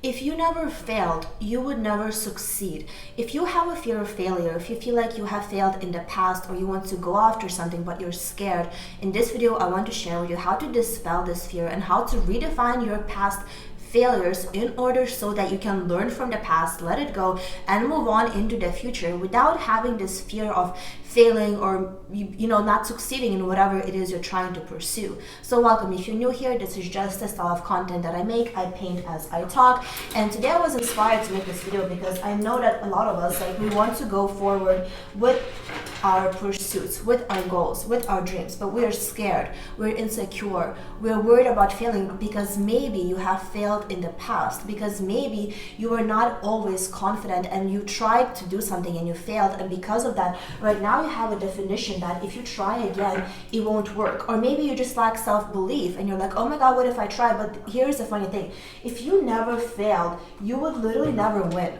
If you never failed, you would never succeed. If you have a fear of failure, if you feel like you have failed in the past or you want to go after something but you're scared, in this video I want to share with you how to dispel this fear and how to redefine your past failures in order so that you can learn from the past, let it go, and move on into the future without having this fear of failing or not succeeding in whatever it is you're trying to pursue. So welcome. If you're new here, this is just the style of content that I make. I paint as I talk, and today I was inspired to make this video because I know that a lot of us, we want to go forward with our pursuits, with our goals, with our dreams, but we are scared, we're insecure, we're worried about failing because maybe you have failed in the past, because maybe you were not always confident and you tried to do something and you failed, and because of that, right now you have a definition that if you try again, it won't work. Or maybe you just lack self-belief and you're like, oh my God, what if I try? But here's the funny thing. If you never failed, you would literally never win.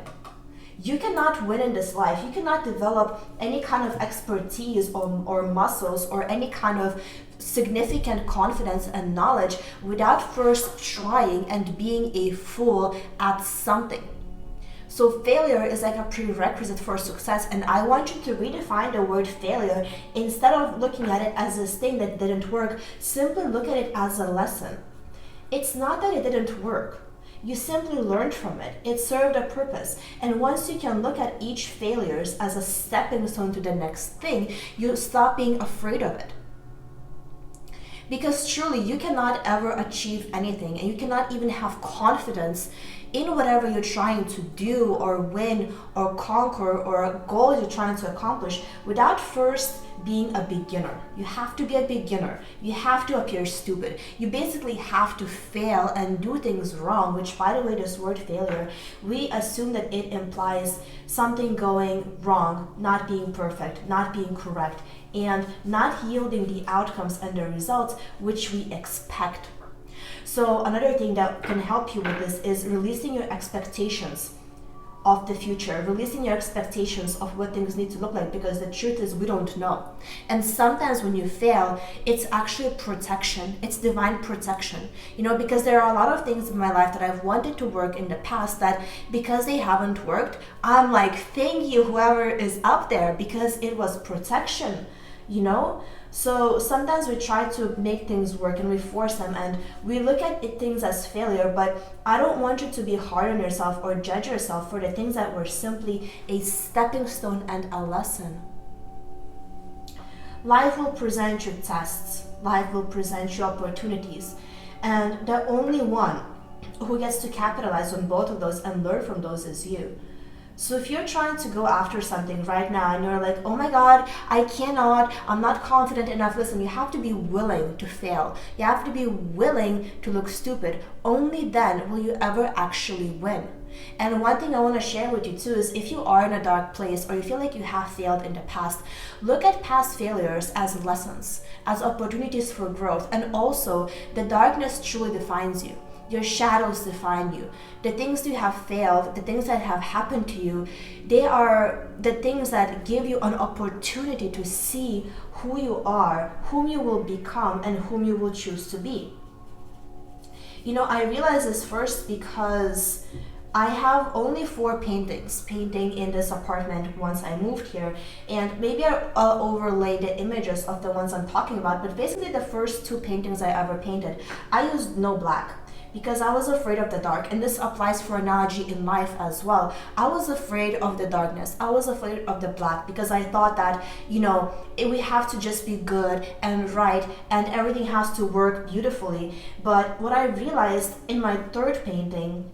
You cannot win in this life. You cannot develop any kind of expertise or muscles or any kind of significant confidence and knowledge without first trying and being a fool at something. So failure is like a prerequisite for success, and I want you to redefine the word failure. Instead of looking at it as this thing that didn't work, simply look at it as a lesson. It's not that it didn't work. You simply learned from it. It served a purpose. And once you can look at each failure as a stepping stone to the next thing, you stop being afraid of it. Because truly, you cannot ever achieve anything, and you cannot even have confidence in whatever you're trying to do or win or conquer or a goal you're trying to accomplish without first being a beginner. You have to be a beginner. You have to appear stupid. You basically have to fail and do things wrong, which, by the way, this word failure, we assume that it implies something going wrong, not being perfect, not being correct, and not yielding the outcomes and the results which we expect. So another thing that can help you with this is releasing your expectations of the future, releasing your expectations of what things need to look like, because the truth is we don't know. And sometimes when you fail, it's actually protection. It's divine protection, because there are a lot of things in my life that I've wanted to work in the past that because they haven't worked, I'm like, thank you, whoever is up there, because it was protection, So sometimes we try to make things work and we force them and we look at things as failure, but I don't want you to be hard on yourself or judge yourself for the things that were simply a stepping stone and a lesson. Life will present you tests. Life will present you opportunities. And the only one who gets to capitalize on both of those and learn from those is you. So if you're trying to go after something right now and you're like, oh my God, I cannot, I'm not confident enough, listen, you have to be willing to fail. You have to be willing to look stupid. Only then will you ever actually win. And one thing I want to share with you too is if you are in a dark place or you feel like you have failed in the past, look at past failures as lessons, as opportunities for growth. And also, the darkness truly defines you. Your shadows define you. The things you have failed, the things that have happened to you, they are the things that give you an opportunity to see who you are, whom you will become, and whom you will choose to be. I realized this first because I have only 4 paintings painting in this apartment once I moved here, and maybe I'll overlay the images of the ones I'm talking about, but basically the first 2 paintings I ever painted, I used no black. Because I was afraid of the dark, and this applies for analogy in life as well. I was afraid of the darkness. I was afraid of the black because I thought that, we have to just be good and right and everything has to work beautifully. But what I realized in my 3rd painting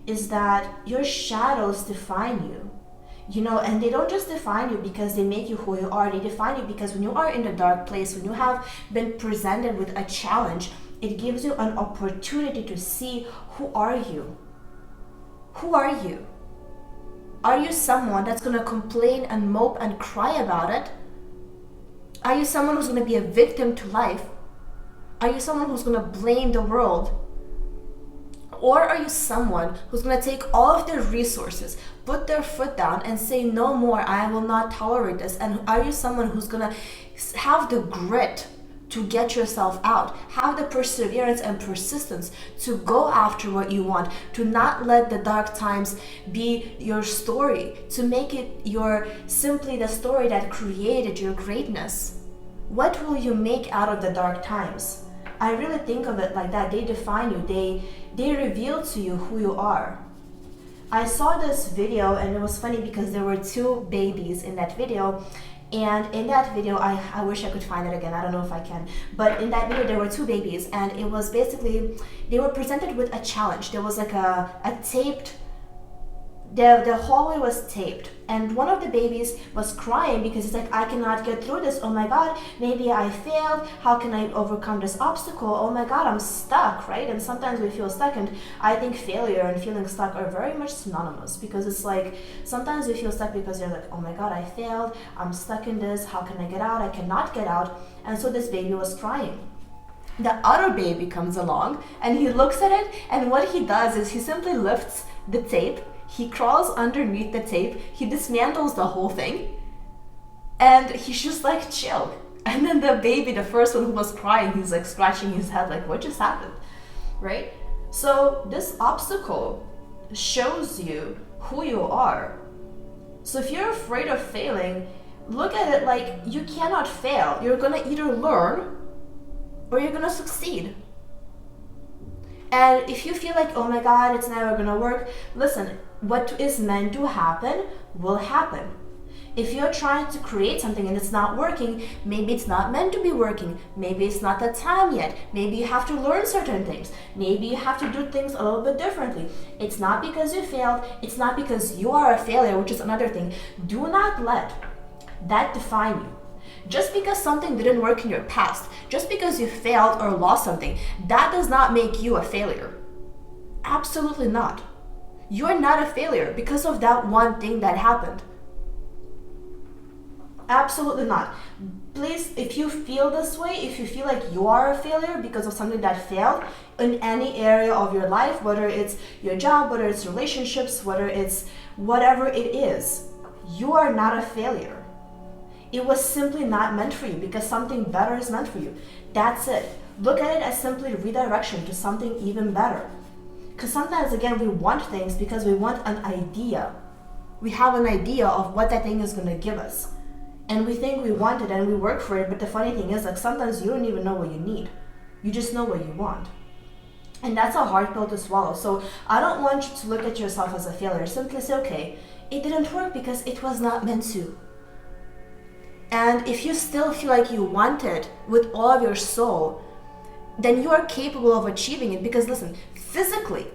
is that your shadows define you. And they don't just define you because they make you who you are. They define you because when you are in the dark place, when you have been presented with a challenge, it gives you an opportunity to see who are you. Who are you? Are you someone that's going to complain and mope and cry about it? Are you someone who's going to be a victim to life? Are you someone who's going to blame the world? Or are you someone who's going to take all of their resources, put their foot down and say, no more, I will not tolerate this? And are you someone who's going to have the grit to get yourself out. Have the perseverance and persistence to go after what you want, to not let the dark times be your story, to make it simply the story that created your greatness. What will you make out of the dark times? I really think of it like that. They define you. They reveal to you who you are. I saw this video and it was funny because there were two babies in that video. And in that video, I wish I could find it again. I don't know if I can. But in that video, there were two babies. And it was basically, they were presented with a challenge. There was like a taped, the hallway was taped. And one of the babies was crying because he's like, I cannot get through this. Oh my God, maybe I failed. How can I overcome this obstacle? Oh my God, I'm stuck, right? And sometimes we feel stuck. And I think failure and feeling stuck are very much synonymous, because it's like, sometimes we feel stuck because you're like, oh my God, I failed. I'm stuck in this. How can I get out? I cannot get out. And so this baby was crying. The other baby comes along and he looks at it, and what he does is he simply lifts the tape. He crawls underneath the tape, he dismantles the whole thing, and he's just like, chill. And then the baby, the first one who was crying, he's like scratching his head like, what just happened, right? So this obstacle shows you who you are. So if you're afraid of failing, look at it like you cannot fail. You're gonna either learn or you're gonna succeed. And if you feel like, oh my God, it's never gonna work, listen, what is meant to happen will happen. If you're trying to create something and it's not working, maybe it's not meant to be working. Maybe it's not the time yet. Maybe you have to learn certain things. Maybe you have to do things a little bit differently. It's not because you failed. It's not because you are a failure, which is another thing. Do not let that define you. Just because something didn't work in your past, just because you failed or lost something, that does not make you a failure. Absolutely not. You're not a failure because of that one thing that happened. Absolutely not. Please, if you feel this way, if you feel like you are a failure because of something that failed in any area of your life, whether it's your job, whether it's relationships, whether it's whatever it is, you are not a failure. It was simply not meant for you because something better is meant for you. That's it. Look at it as simply redirection to something even better. Because sometimes, again, we want things because we want an idea. We have an idea of what that thing is going to give us. And we think we want it and we work for it, but the funny thing is, like, sometimes you don't even know what you need. You just know what you want. And that's a hard pill to swallow. So I don't want you to look at yourself as a failure. Simply say, okay, it didn't work because it was not meant to. And if you still feel like you want it with all of your soul, then you are capable of achieving it. Because listen, physically,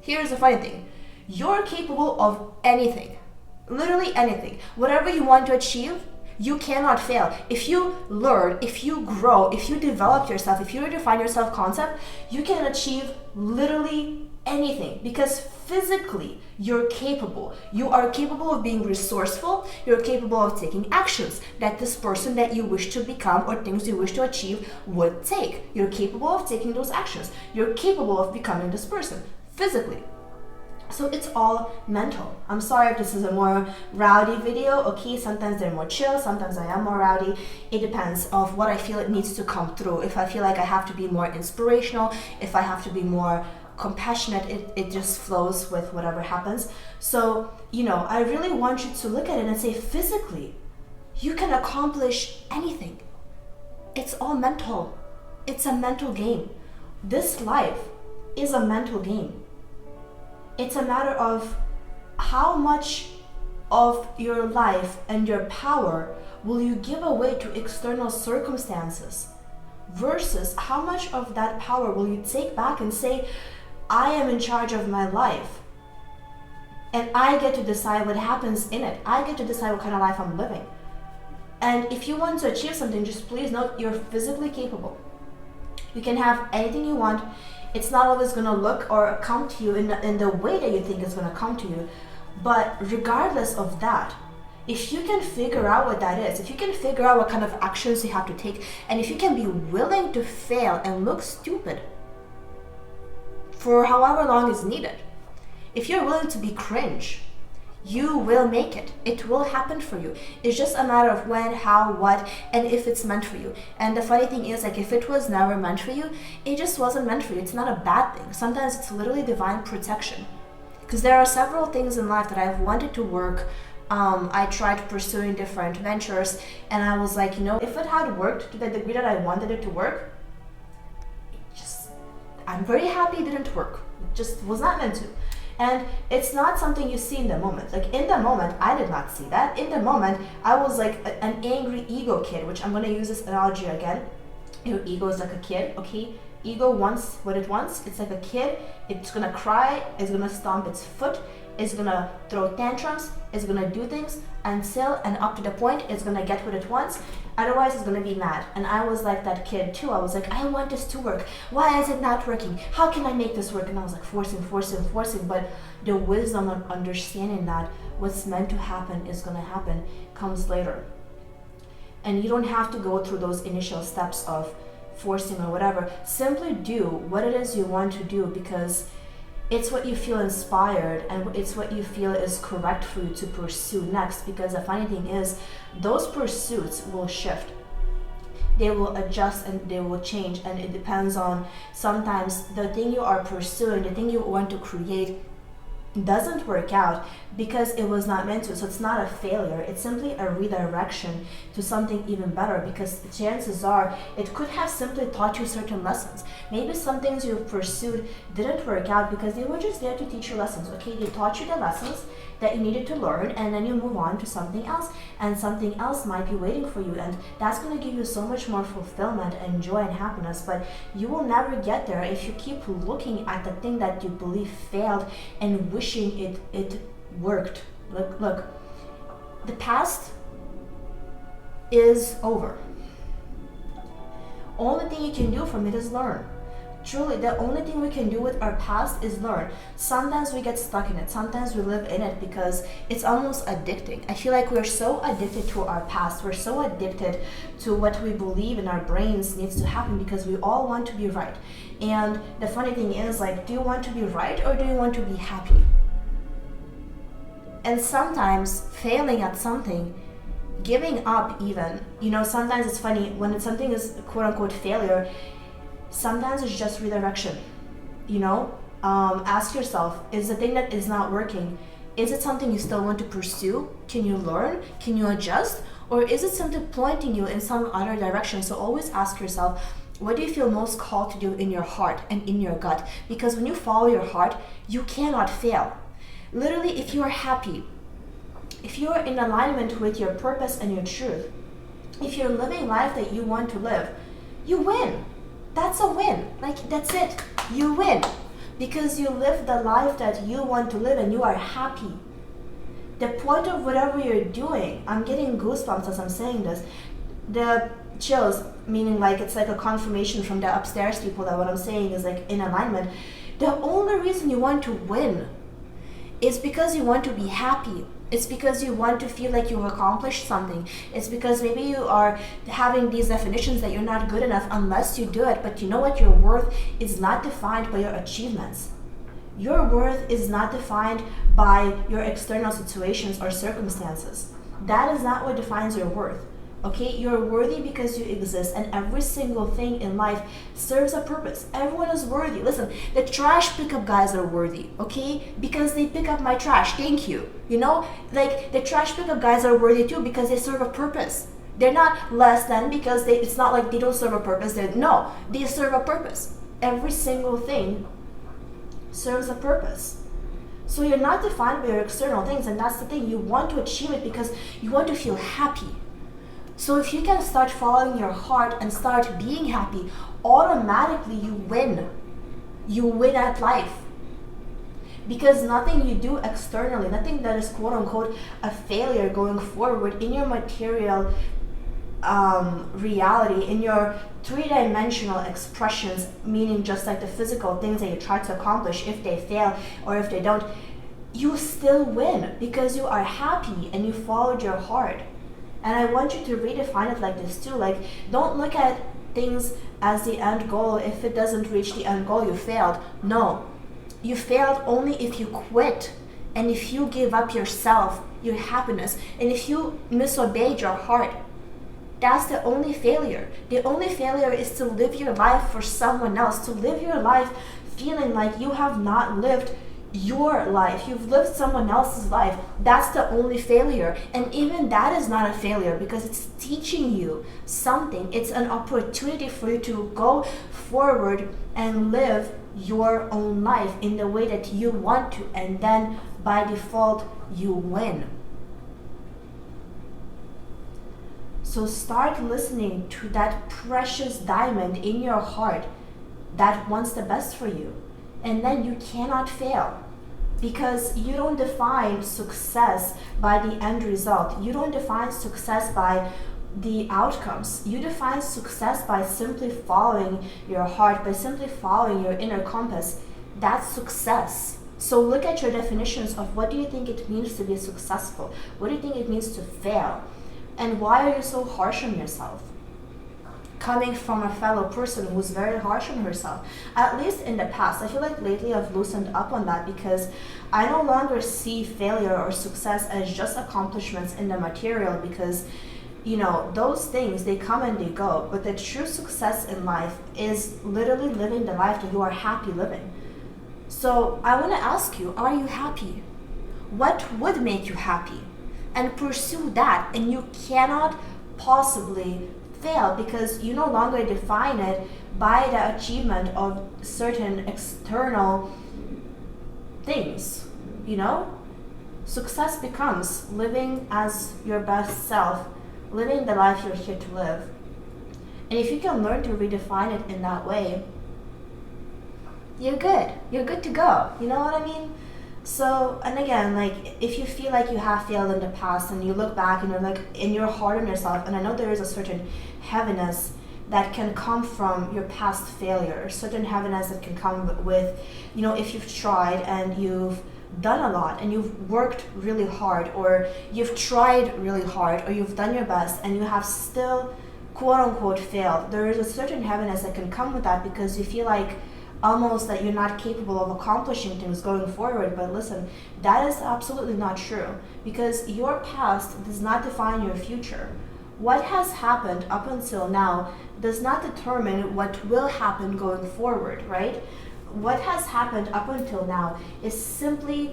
here's the funny thing. You're capable of anything. Literally anything. Whatever you want to achieve, you cannot fail. If you learn, if you grow, if you develop yourself, if you redefine your self-concept, you can achieve literally anything, because physically you're capable. You are capable of being resourceful. You're capable of taking actions that this person that you wish to become or things you wish to achieve would take. You're capable of taking those actions. You're capable of becoming this person physically. So it's all mental. I'm sorry if this is a more rowdy video. Okay, sometimes they're more chill, sometimes I am more rowdy. It depends of what I feel it needs to come through. If I feel like I have to be more inspirational, if I have to be more compassionate, it just flows with whatever happens. So, I really want you to look at it and say, physically, you can accomplish anything. It's all mental. It's a mental game. This life is a mental game. It's a matter of how much of your life and your power will you give away to external circumstances versus how much of that power will you take back and say, I am in charge of my life and I get to decide what happens in it. I get to decide what kind of life I'm living. And if you want to achieve something, just please note you're physically capable. You can have anything you want. It's not always going to look or come to you in the way that you think it's going to come to you. But regardless of that, if you can figure out what that is, if you can figure out what kind of actions you have to take, and if you can be willing to fail and look stupid for however long is needed, if you're willing to be cringe, You will make it. It will happen for you. It's just a matter of when, how, what, and if it's meant for you. And the funny thing is, like, if it was never meant for you, it just wasn't meant for you. It's not a bad thing. Sometimes it's literally divine protection. Because there are several things in life that I've wanted to work. I tried pursuing different ventures, and I was like, if it had worked to the degree that I wanted it to work, I'm very happy it didn't work. It just was not meant to. And it's not something you see in the moment. Like, in the moment, I did not see that. In the moment, I was like an angry ego kid, which I'm going to use this analogy again. Your ego is like a kid, okay? Ego wants what it wants. It's like a kid. It's going to cry. It's going to stomp its foot. It's going to throw tantrums. It's going to do things until and up to the point it's going to get what it wants. Otherwise, it's going to be mad. And I was like that kid too. I was like, I want this to work. Why is it not working? How can I make this work? And I was like forcing. But the wisdom of understanding that what's meant to happen is going to happen comes later. And you don't have to go through those initial steps of forcing or whatever. Simply do what it is you want to do, because it's what you feel inspired and it's what you feel is correct for you to pursue next. Because the funny thing is, those pursuits will shift. They will adjust and they will change, and it depends on, sometimes the thing you are pursuing, the thing you want to create, doesn't work out because it was not meant to. So it's not a failure, it's simply a redirection to something even better, because chances are it could have simply taught you certain lessons. Maybe some things you've pursued didn't work out because they were just there to teach you lessons. Okay, they taught you the lessons that you needed to learn, and then you move on to something else, and something else might be waiting for you, and that's going to give you so much more fulfillment and joy and happiness. But you will never get there if you keep looking at the thing that you believe failed and wishing it worked. Look, the past is over. Only thing you can do from it is learn. Truly, the only thing we can do with our past is learn. Sometimes we get stuck in it. Sometimes we live in it because it's almost addicting. I feel like we're so addicted to our past. We're so addicted to what we believe in our brains needs to happen, because we all want to be right. And the funny thing is, like, do you want to be right or do you want to be happy? And sometimes failing at something, giving up even, sometimes it's funny when something is quote unquote failure. Sometimes it's just redirection. Ask yourself, is the thing that is not working, is it something you still want to pursue? Can you learn? Can you adjust? Or is it simply pointing you in some other direction? So always ask yourself, what do you feel most called to do in your heart and in your gut? Because when you follow your heart, you cannot fail. Literally, if you are happy, if you are in alignment with your purpose and your truth, if you're living life that you want to live, you win. That's a win. Like, that's it. You win. Because you live the life that you want to live and you are happy. The point of whatever you're doing, I'm getting goosebumps as I'm saying this. The chills, meaning like it's like a confirmation from the upstairs people that what I'm saying is like in alignment. The only reason you want to win is because you want to be happy. It's because you want to feel like you've accomplished something. It's because maybe you are having these definitions that you're not good enough unless you do it. But you know what? Your worth is not defined by your achievements. Your worth is not defined by your external situations or circumstances. That is not what defines your worth. Okay, you're worthy because you exist, and every single thing in life serves a purpose. Everyone is worthy. Listen, the trash pickup guys are worthy, okay? Because they pick up my trash. Thank you. Like the trash pickup guys are worthy too because they serve a purpose. They're not less than because it's not like they don't serve a purpose. They serve a purpose. Every single thing serves a purpose. So you're not defined by your external things, and that's the thing. You want to achieve it because you want to feel happy. So if you can start following your heart and start being happy, automatically you win. You win at life. Because nothing you do externally, nothing that is quote unquote a failure going forward in your material reality, in your three-dimensional expressions, meaning just like the physical things that you try to accomplish, if they fail or if they don't, you still win because you are happy and you followed your heart. And I want you to redefine it like this too. Like, don't look at things as the end goal. If it doesn't reach the end goal, you failed. No, you failed only if you quit and if you give up yourself, your happiness, and if you misobeyed your heart, that's the only failure. The only failure is to live your life for someone else, to live your life feeling like you have not lived your life. You've lived someone else's life. That's the only failure. And even that is not a failure because it's teaching you something. It's an opportunity for you to go forward and live your own life in the way that you want to. And then by default, you win. So start listening to that precious diamond in your heart that wants the best for you. And then you cannot fail, because you don't define success by the end result. You don't define success by the outcomes. You define success by simply following your heart, by simply following your inner compass. That's success. So look at your definitions of what do you think it means to be successful? What do you think it means to fail? And why are you so harsh on yourself? Coming from a fellow person who's very harsh on herself, at least in the past. I feel like lately I've loosened up on that because I no longer see failure or success as just accomplishments in the material, because those things, they come and they go, but the true success in life is literally living the life that you are happy living. So I want to ask you, are you happy? What would make you happy? And pursue that, and you cannot possibly fail because you no longer define it by the achievement of certain external things. Success becomes living as your best self, living the life you're here to live. And if you can learn to redefine it in that way, you're good to go. You know what I mean? So, and again, if you feel like you have failed in the past and you look back and you're in your heart on yourself, and I know there is a certain heaviness that can come from your past failure, certain heaviness that can come with, if you've tried and you've done a lot and you've worked really hard, or you've tried really hard, or you've done your best and you have still quote unquote failed. There is a certain heaviness that can come with that because you feel like almost that you're not capable of accomplishing things going forward. But listen, that is absolutely not true, because your past does not define your future. What has happened up until now does not determine what will happen going forward, right? What has happened up until now is simply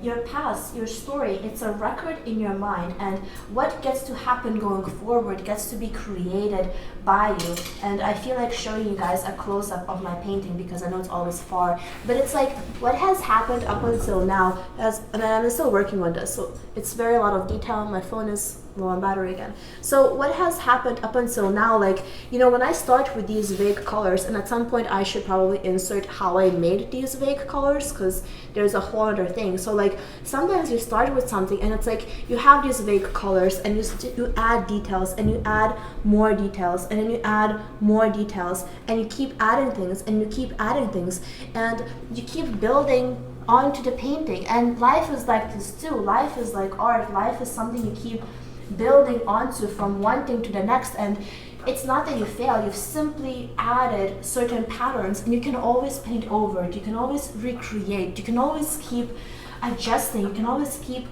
your past, your story. It's a record in your mind, and what gets to happen going forward gets to be created by you. And I feel like showing you guys a close-up of my painting because I know it's always far, but it's like what has happened up until now, and I'm still working on this, so it's very a lot of detail. My phone is low on battery again. So what has happened up until now, when I start with these vague colors, and at some point I should probably insert how I made these vague colors, because there's a whole other thing. So sometimes you start with something and it's you have these vague colors and you add details and you add more details and then you add more details and you keep adding things and you keep adding things and you keep building onto the painting. And life is like this too. Life is like art. Life is something you keep building onto from one thing to the next, and it's not that you fail, you've simply added certain patterns, and you can always paint over it, you can always recreate, you can always keep adjusting, you can always keep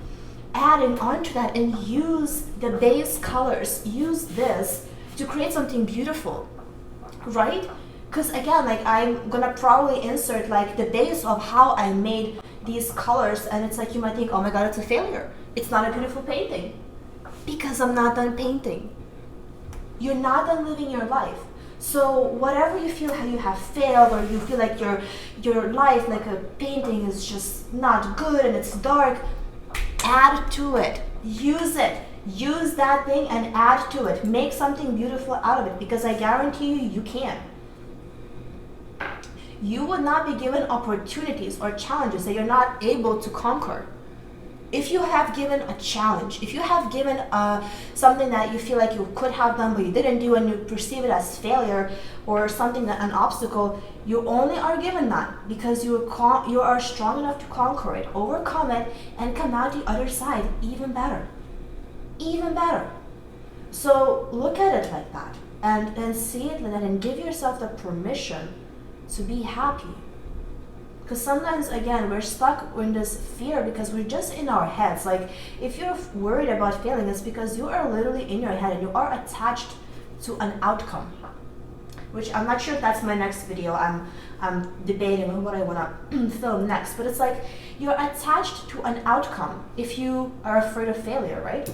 adding onto that, and use the base colors, use this to create something beautiful, right? Because again, I'm gonna probably insert the base of how I made these colors, and it's you might think, oh my god, it's a failure, it's not a beautiful painting. Because I'm not done painting. You're not done living your life. So whatever you feel how you have failed, or you feel like your life, like a painting, is just not good and it's dark, add to it. Use it. Use that thing and add to it. Make something beautiful out of it, because I guarantee you can. You would not be given opportunities or challenges that you're not able to conquer. If you have given a challenge, if you have given something that you feel like you could have done but you didn't do, and you perceive it as failure or something, an obstacle, you only are given that because you are strong enough to conquer it, overcome it, and come out the other side even better. Even better. So look at it like that, and see it like that, and give yourself the permission to be happy. Because sometimes, again, we're stuck in this fear because we're just in our heads. Like, if you're worried about failing, it's because you are literally in your head and you are attached to an outcome. Which I'm not sure if that's my next video. I'm debating on what I want to film next. But it's like you're attached to an outcome if you are afraid of failure, right?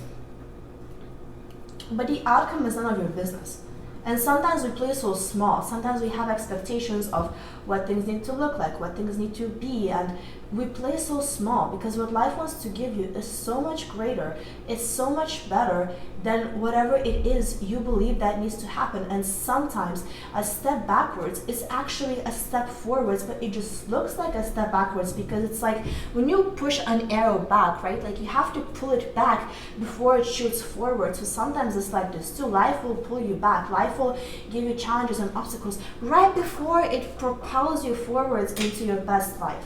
But the outcome is none of your business. And sometimes we play so small. Sometimes we have expectations of what things need to look like, what things need to be, and we play so small because what life wants to give you is so much greater. It's so much better than whatever it is you believe that needs to happen. And sometimes a step backwards is actually a step forwards, but it just looks like a step backwards because it's like when you push an arrow back, right? Like you have to pull it back before it shoots forward. So sometimes it's like this too. Life will pull you back. Life will give you challenges and obstacles right before it propels you forwards into your best life.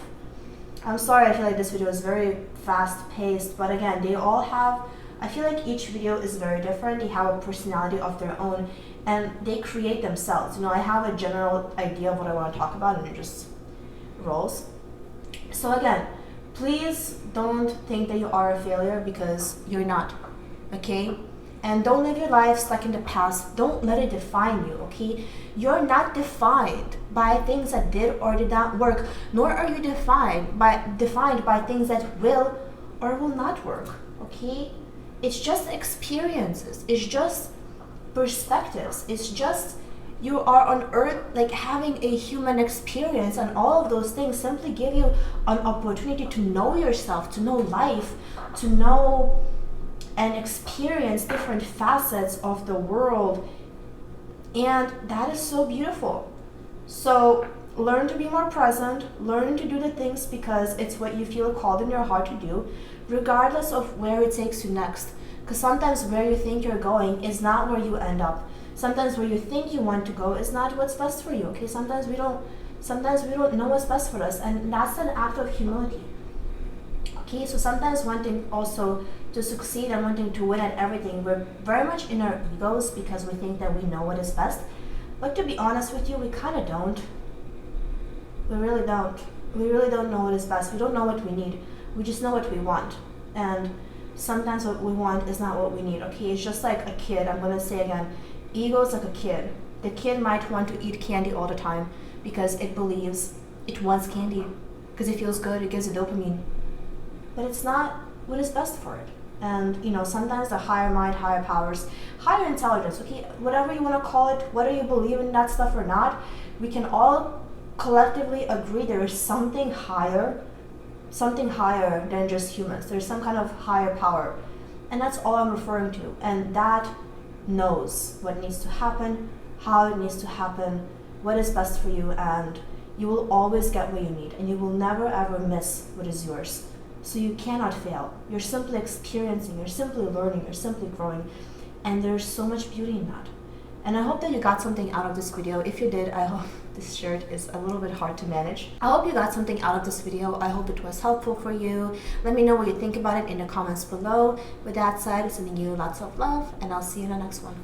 I'm sorry, I feel like this video is very fast paced, but again, they all have, I feel like each video is very different. They have a personality of their own and they create themselves. You know, I have a general idea of what I want to talk about and it just rolls. So again, please don't think that you are a failure because you're not, okay? And don't live your life stuck in the past. Don't let it define you, okay? You're not defined by things that did or did not work, nor are you defined by things that will or will not work, okay? It's just experiences. It's just perspectives. It's just you are on earth like having a human experience, and all of those things simply give you an opportunity to know yourself, to know life, to know and experience different facets of the world. And that is so beautiful. So learn to be more present, learn to do the things because it's what you feel called in your heart to do, regardless of where it takes you next. Because sometimes where you think you're going is not where you end up. Sometimes where you think you want to go is not what's best for you, okay? Sometimes we don't know what's best for us, and that's an act of humility. Okay, so sometimes wanting also to succeed and wanting to win at everything, we're very much in our egos because we think that we know what is best. But to be honest with you, we kind of don't. We really don't. We really don't know what is best. We don't know what we need. We just know what we want. And sometimes what we want is not what we need, okay? It's just like a kid. I'm going to say again, ego is like a kid. The kid might want to eat candy all the time because it believes it wants candy because it feels good, it gives it dopamine. But it's not what is best for it. And you know, sometimes the higher mind, higher powers, higher intelligence, okay, whatever you want to call it, whether you believe in that stuff or not, we can all collectively agree there is something higher than just humans. There's some kind of higher power. And that's all I'm referring to. And that knows what needs to happen, how it needs to happen, what is best for you, and you will always get what you need, and you will never ever miss what is yours. So you cannot fail. You're simply experiencing, you're simply learning, you're simply growing. And there's so much beauty in that. And I hope that you got something out of this video. If you did, I hope this shirt is a little bit hard to manage. I hope you got something out of this video. I hope it was helpful for you. Let me know what you think about it in the comments below. With that said, I'm sending you lots of love, and I'll see you in the next one.